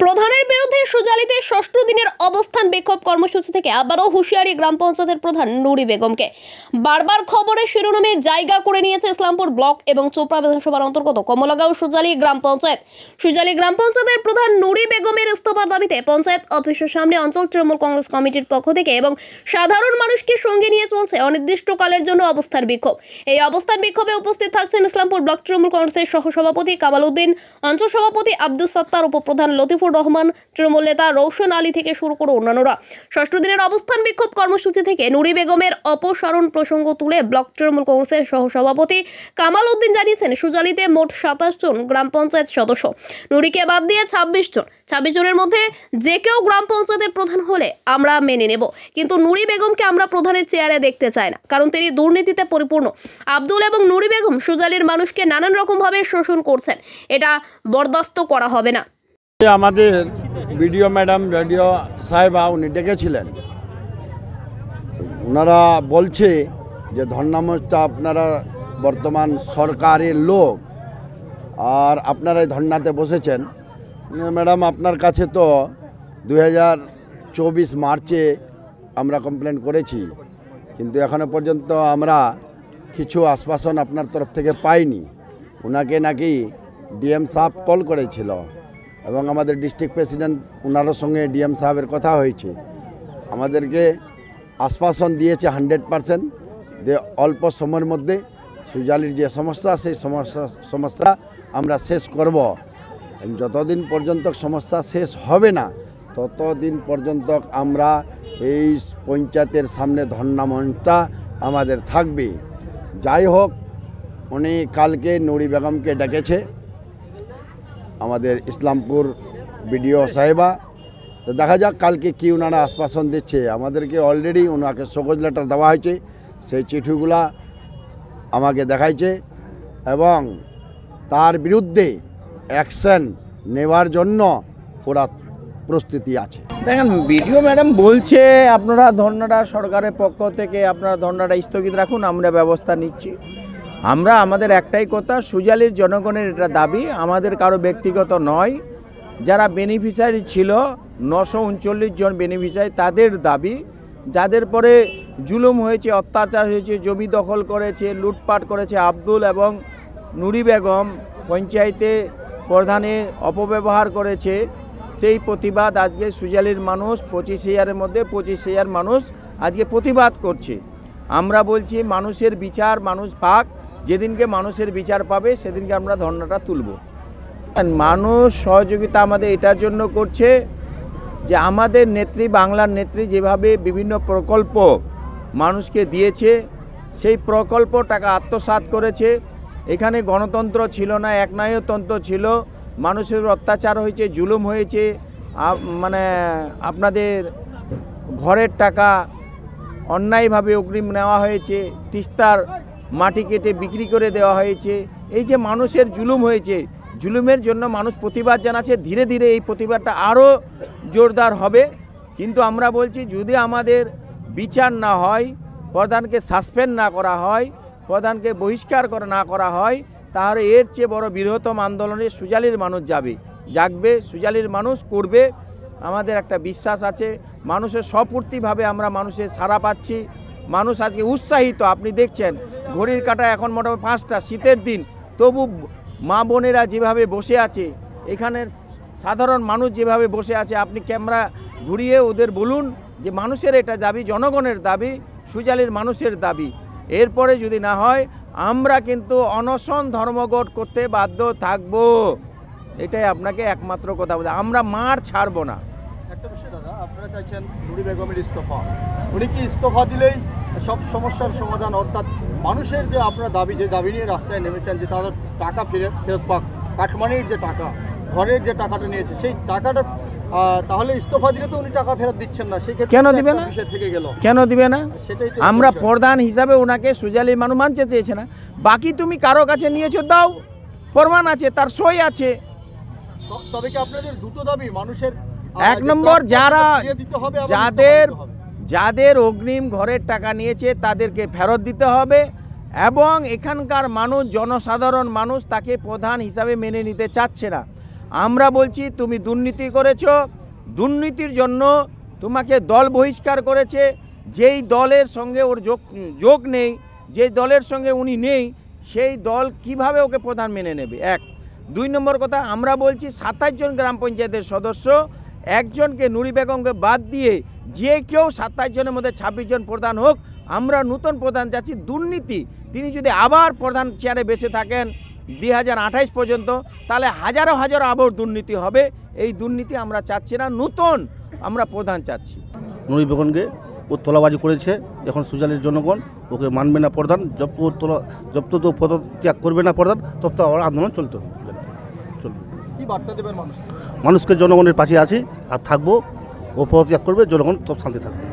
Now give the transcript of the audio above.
প্রধানের বিরুদ্ধে সুজালিতে ষষ্ঠ দিনের অবস্থান বিক্ষোভ কর্মসূচি থেকে আবারও হুঁশিয়ারি গ্রাম পঞ্চায়েতের প্রধান নুরি বেগমকে। বারবার খবরের শিরোনামে জায়গা করে নিয়েছে ইসলামপুর ব্লক এবং চোপড়া বিধানসভার অন্তর্গত কমলাগাঁও সুজালি গ্রাম পঞ্চায়েত। সুজালি গ্রাম পঞ্চায়েতের প্রধান নুরি বেগমের ইস্তফার দাবিতে পঞ্চায়েত অফিসের সামনে অঞ্চল তৃণমূল কংগ্রেস কমিটির পক্ষ থেকে এবং সাধারণ মানুষকে সঙ্গে নিয়ে চলছে অনির্দিষ্টকালের জন্য অবস্থান বিক্ষোভ। এই অবস্থান বিক্ষোভে উপস্থিত থাকছেন ইসলামপুর ব্লক তৃণমূল কংগ্রেসের সহসভাপতি কামাল উদ্দিন, অঞ্চল সভাপতি আব্দুল সত্তার, উপপ্রধান লতিফুর রহমান, তৃণমূল নেতা রৌশন আলী থেকে শুরু করে অন্যান্যরা। ষষ্ঠ দিনের অবস্থান বিক্ষোভ কর্মসূচি থেকে নুরি বেগমের অপসারণ প্রসঙ্গ তুলে ব্লক তৃণমূল কংগ্রেসের সহসভাপতি কামাল উদ্দিন জানিয়েছেন, সুজালিতে মোট 27 জন গ্রাম পঞ্চায়েত সদস্য, নুরিকে বাদ দিয়ে 26 জনের মধ্যে যে কেউ গ্রাম পঞ্চায়েতের প্রধান হলে আমরা মেনে নেব, কিন্তু নুরি বেগমকে আমরা প্রধানের চেয়ারে দেখতে চাই না, কারণ তিনি দুর্নীতিতে পরিপূর্ণ। আব্দুল এবং নুরি বেগম সুজালির মানুষকে নানান রকম ভাবে শোষণ করছেন, এটা বরদাস্ত করা হবে না। আমাদের ভিডিও ম্যাডাম রেডিও সাহেবা উনি ডেকেছিলেন, ওনারা বলছে যে ধর্নামঞ্চটা আপনারা বর্তমান সরকারের লোক আর আপনারা এই ধর্নাতে বসেছেন। ম্যাডাম আপনার কাছে তো 2024 মার্চে আমরা কমপ্লেন করেছি, কিন্তু এখনো পর্যন্ত আমরা কিছু আশ্বাসন আপনার তরফ থেকে পাইনি। ওনাকে নাকি ডিএম সাহেব কল করেছিল এবং আমাদের ডিস্ট্রিক্ট প্রেসিডেন্ট ওনারও সঙ্গে ডিএম সাহেবের কথা হয়েছে, আমাদেরকে আশ্বাসন দিয়েছে 100% যে অল্প সময়ের মধ্যে সুজালির যে সমস্যা সেই সমস্যা আমরা শেষ করব। যতদিন পর্যন্ত সমস্যা শেষ হবে না ততদিন পর্যন্ত আমরা এই পঞ্চায়েতের সামনে ধর্না মঞ্চটা আমাদের থাকবে। যাই হোক, উনি কালকে নুরি বেগমকে ডেকেছে আমাদের ইসলামপুর বিডিও সাহেবা, তো দেখা যাক কালকে কি ওনারা আশ্বাসন দিচ্ছে। আমাদেরকে অলরেডি ওনাকে সগজ লেটার দেওয়া হয়েছে, সেই চিঠিগুলা আমাকে দেখাইছে এবং তার বিরুদ্ধে অ্যাকশন নেওয়ার জন্য ওরা প্রস্তুতি আছে। দেখেন, বিডিও ম্যাডাম বলছে আপনারা ধর্নাটা সরকারের পক্ষ থেকে আপনারা ধর্নাটা স্থগিত রাখুন, আমরা ব্যবস্থা নিচ্ছি। আমরা আমাদের একটাই কথা, সুজালির জনগণের এটা দাবি, আমাদের কারো ব্যক্তিগত নয়। যারা বেনিফিশিয়ারি ছিল 939 জন বেনিফিশিয়ারি, তাদের দাবি। যাদের পরে জুলুম হয়েছে, অত্যাচার হয়েছে, জমি দখল করেছে, লুটপাট করেছে আব্দুল এবং নুরি বেগম, পঞ্চায়েতে প্রধানের অপব্যবহার করেছে, সেই প্রতিবাদ আজকে সুজালির মানুষ 25,000-এর মধ্যে 25,000 মানুষ আজকে প্রতিবাদ করছে। আমরা বলছি মানুষের বিচার মানুষ পাক, যেদিনকে মানুষের বিচার পাবে সেদিনকে আমরা ধর্নাটা তুলব। মানুষ সহযোগিতা আমাদের এটার জন্য করছে যে আমাদের নেত্রী, বাংলার নেত্রী যেভাবে বিভিন্ন প্রকল্প মানুষকে দিয়েছে, সেই প্রকল্প টাকা আত্মসাৎ করেছে। এখানে গণতন্ত্র ছিল না, একনায়কতন্ত্র ছিল, মানুষের অত্যাচার হয়েছে, জুলুম হয়েছে। মানে আপনাদের ঘরের টাকা অন্যায়ভাবে অগ্রিম নেওয়া হয়েছে, তিস্তার মাটি কেটে বিক্রি করে দেওয়া হয়েছে। এই যে মানুষের জুলুম হয়েছে, জুলুমের জন্য মানুষ প্রতিবাদ জানাচ্ছে। ধীরে ধীরে এই প্রতিবাদটা আরও জোরদার হবে। কিন্তু আমরা বলছি, যদি আমাদের বিচার না হয়, প্রধানকে সাসপেন্ড না করা হয়, প্রধানকে বহিষ্কার না করা হয়, তাহলে এর চেয়ে বড় বৃহত্তম আন্দোলনে সুজালির মানুষ জাগবে, সুজালির মানুষ করবে। আমাদের একটা বিশ্বাস আছে, মানুষের স্বপূর্তিভাবে আমরা মানুষের সাড়া পাচ্ছি। মানুষ আজকে উৎসাহিত, আপনি দেখছেন ঘড়ির কাঁটা এখন মোটামুটি 5টা, শীতের দিন, তবু মা বোনেরা যেভাবে বসে আছে, এখানের সাধারণ মানুষ যেভাবে বসে আছে, আপনি ক্যামেরা ঘুরিয়ে ওদের বলুন যে মানুষের এটা দাবি, জনগণের দাবি, সুজালির মানুষের দাবি। এরপরে যদি না হয় আমরা কিন্তু অনশন ধর্মঘট করতে বাধ্য থাকব। এটাই আপনাকে একমাত্র কথা বলে, আমরা মার ছাড়বো না। একটা বিষয় দাদা, আপনারা চাইছেন নুরি বেগমের ইস্তফা, উনি কি ইস্তফা দিলেই সব সমস্যার সমাধান? অর্থাৎ মানুষের যে আপনারা দাবি, যে দাবি নিয়ে রাস্তায় নেমেছেন যে তাদের টাকা ফেরত পাক, কাঠমানির যে টাকা, ঘরের যে টাকাটা নিয়েছে সেই টাকাটা, তাহলে ইস্তফা দিলে তো উনি টাকা ফেরত দিচ্ছেন না, সেই ক্ষেত্রে কেন দিবে না? থেকে গেল কেন দিবে না? সেটাই তো আমরা প্রধান হিসাবে ওনাকে সুজালির মানুষ মানতে চেয়েছে না। বাকি তুমি কারো কাছে নিয়েছো, দাও, প্রমাণ আছে, তার সই আছে। তবে কি আপনাদের দুটো দাবি মানুষের? 1 নম্বর, যাদের অগ্রিম ঘরের টাকা নিয়েছে তাদেরকে ফেরত দিতে হবে, এবং এখানকার মানুষ, জনসাধারণ মানুষ তাকে প্রধান হিসাবে মেনে নিতে চাচ্ছে না। আমরা বলছি তুমি দুর্নীতি করেছো, দুর্নীতির জন্য তোমাকে দল বহিষ্কার করেছে। যেই দলের সঙ্গে ওর যোগ নেই, যেই দলের সঙ্গে উনি নেই, সেই দল কিভাবে ওকে প্রধান মেনে নেবে? এক। 2 নম্বর কথা, আমরা বলছি 27 জন গ্রাম পঞ্চায়েতের সদস্য, একজনকে নুরি বেগমকে বাদ দিয়ে যে কেউ 27 জনের মধ্যে 26 জন প্রধান হোক। আমরা নতুন প্রধান চাচ্ছি। দুর্নীতি, তিনি যদি আবার প্রধান চেয়ারে বসে থাকেন 2028 পর্যন্ত, তাহলে হাজারো হাজারো আবার দুর্নীতি হবে। এই দুর্নীতি আমরা চাচ্ছি না, নতুন আমরা প্রধান চাচ্ছি। নুরি বেগমকে ও তোলাবাজি করেছে, এখন সুজালের জনগণ ওকে মানবে না প্রধান। জব তো পদত্যাগ করবে না প্রধান, তব তো আমার আন্দোলন চলবে। কি বার্তা দেবেন মানুষকে? মানুষকে জনগণের পাশে আছি আর থাকবো। ও পদত্যাগ করবে, জনগণ সব শান্তি থাকবে।